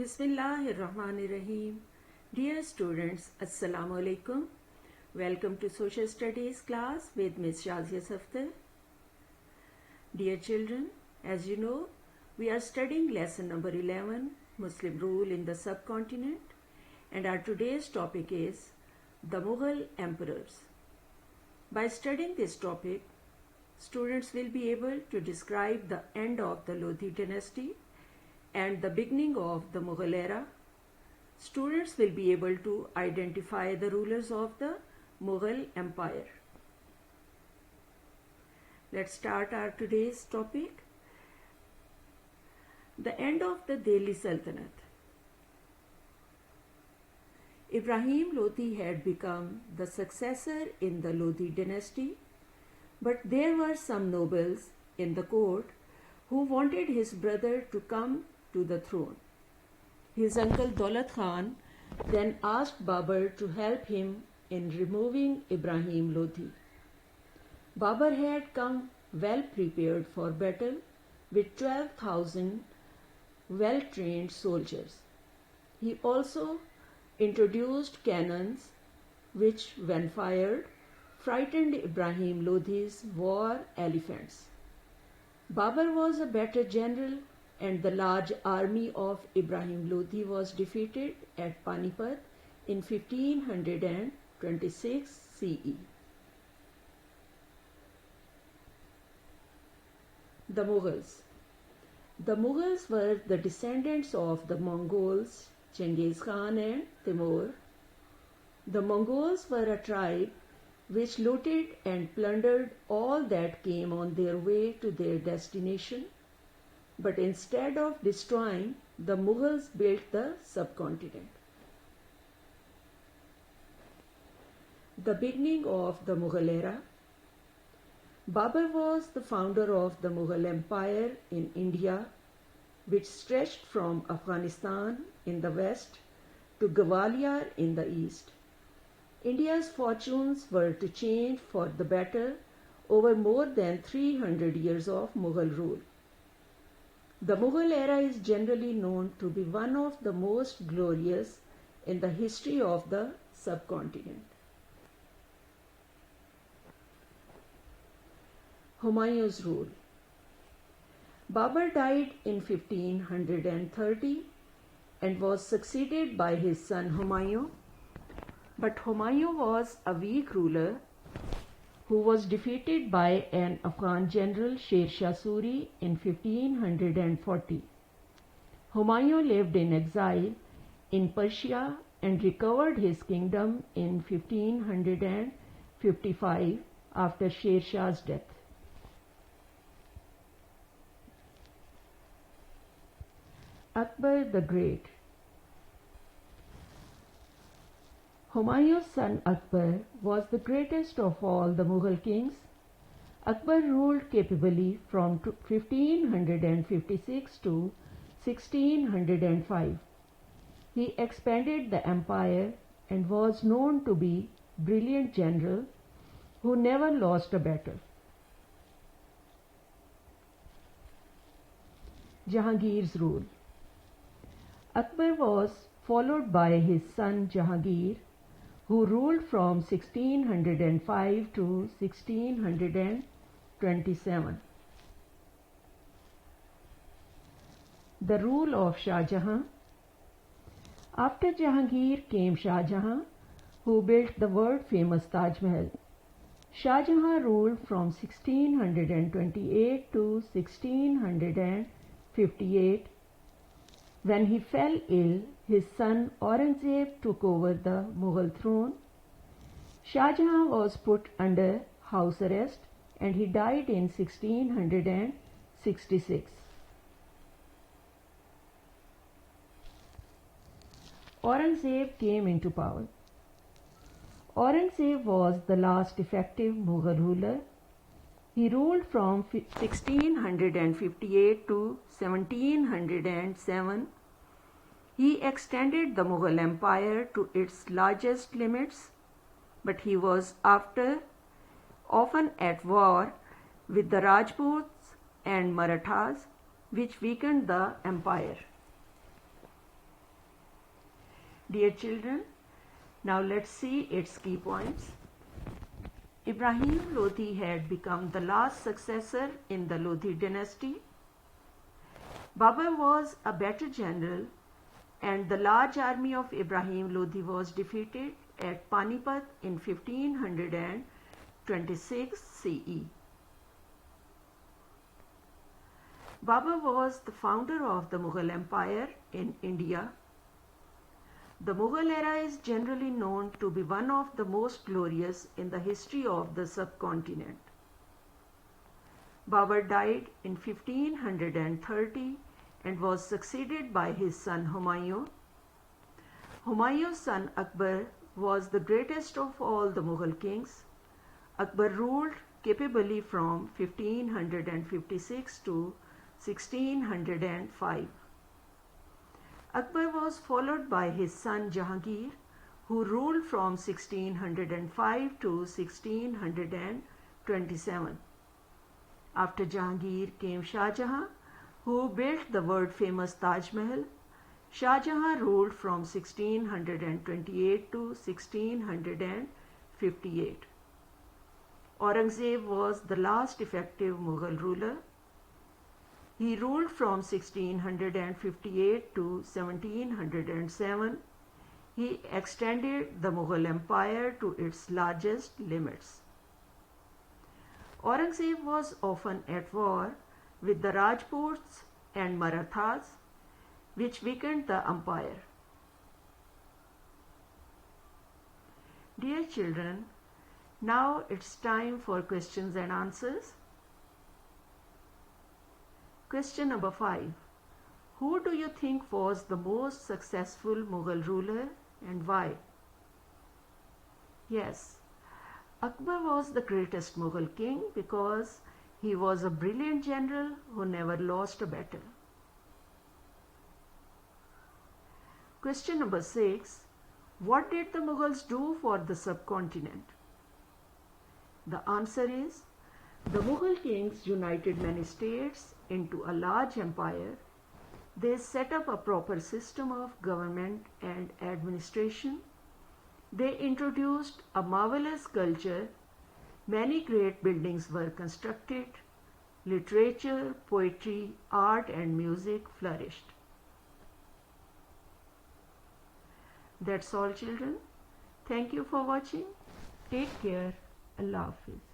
Bismillahirrahmanirrahim. Dear students, Assalamu alaikum. Welcome to Social Studies class with Ms. Shazia Safdar. Dear children, as you know, we are studying lesson number 11, Muslim rule in the subcontinent, and our today's topic is the Mughal emperors. By studying this topic, students will be able to describe the end of the Lodhi dynasty and the beginning of the Mughal era. Students will be able to identify the rulers of the Mughal Empire. Let's start our today's topic. The end of the Delhi Sultanate. Ibrahim Lodhi had become the successor in the Lodhi dynasty, but there were some nobles in the court who wanted his brother to come to the throne. His uncle Daulat Khan then asked Babur to help him in removing Ibrahim Lodhi. Babur had come well prepared for battle with 12,000 well-trained soldiers. He also introduced cannons which, when fired, frightened Ibrahim Lodhi's war elephants. Babur was a better general, and the large army of Ibrahim Lodhi was defeated at Panipat in 1526 CE. The Mughals. The Mughals were the descendants of the Mongols, Genghis Khan and Timur. The Mongols were a tribe which looted and plundered all that came on their way to their destination. But instead of destroying, the Mughals built the subcontinent. The beginning of the Mughal era. Babur was the founder of the Mughal Empire in India, which stretched from Afghanistan in the west to Gwalior in the east. India's fortunes were to change for the better over more than 300 years of Mughal rule. The Mughal era is generally known to be one of the most glorious in the history of the subcontinent. Humayun's rule. Babur died in 1530 and was succeeded by his son Humayun. But Humayun was a weak ruler who was defeated by an Afghan general, Sher Shah Suri, in 1540. Humayun lived in exile in Persia and recovered his kingdom in 1555 after Sher Shah's death. Akbar the Great. Humayun's son Akbar was the greatest of all the Mughal kings. Akbar ruled capably from 1556 to 1605. He expanded the empire and was known to be a brilliant general who never lost a battle. Jahangir's rule. Akbar was followed by his son Jahangir, who ruled from 1605 to 1627. The rule of Shah Jahan. After Jahangir came Shah Jahan, who built the world-famous Taj Mahal. Shah Jahan ruled from 1628 to 1658. When he fell ill, his son Aurangzeb took over the Mughal throne. Shah Jahan was put under house arrest and he died in 1666. Aurangzeb came into power. Aurangzeb was the last effective Mughal ruler. He ruled from 1658 to 1707. He extended the Mughal Empire to its largest limits, but he was often at war with the Rajputs and Marathas, which weakened the empire. Dear children, now let's see its key points. Ibrahim Lodi had become the last successor in the Lodi dynasty. Babur was a better general, and the large army of Ibrahim Lodi was defeated at Panipat in 1526 CE. Babur was the founder of the Mughal Empire in India. The Mughal era is generally known to be one of the most glorious in the history of the subcontinent. Babur died in 1530 and was succeeded by his son Humayun. Humayun's son Akbar was the greatest of all the Mughal kings. Akbar ruled capably from 1556 to 1605. Akbar was followed by his son Jahangir, who ruled from 1605 to 1627. After Jahangir came Shah Jahan, who built the world-famous Taj Mahal. Shah Jahan ruled from 1628 to 1658. Aurangzeb was the last effective Mughal ruler. He ruled from 1658 to 1707. He extended the Mughal Empire to its largest limits. Aurangzeb was often at war with the Rajputs and Marathas, which weakened the empire. Dear children, now it's time for questions and answers. Question number 5. Who do you think was the most successful Mughal ruler and why? Yes, Akbar was the greatest Mughal king because he was a brilliant general who never lost a battle. Question number 6. What did the Mughals do for the subcontinent? The answer is, the Mughal kings united many states into a large empire. They set up a proper system of government and administration. They introduced a marvelous culture. Many great buildings were constructed. Literature, poetry, art and music flourished. That's all children. Thank you for watching. Take care. Allah Hafiz.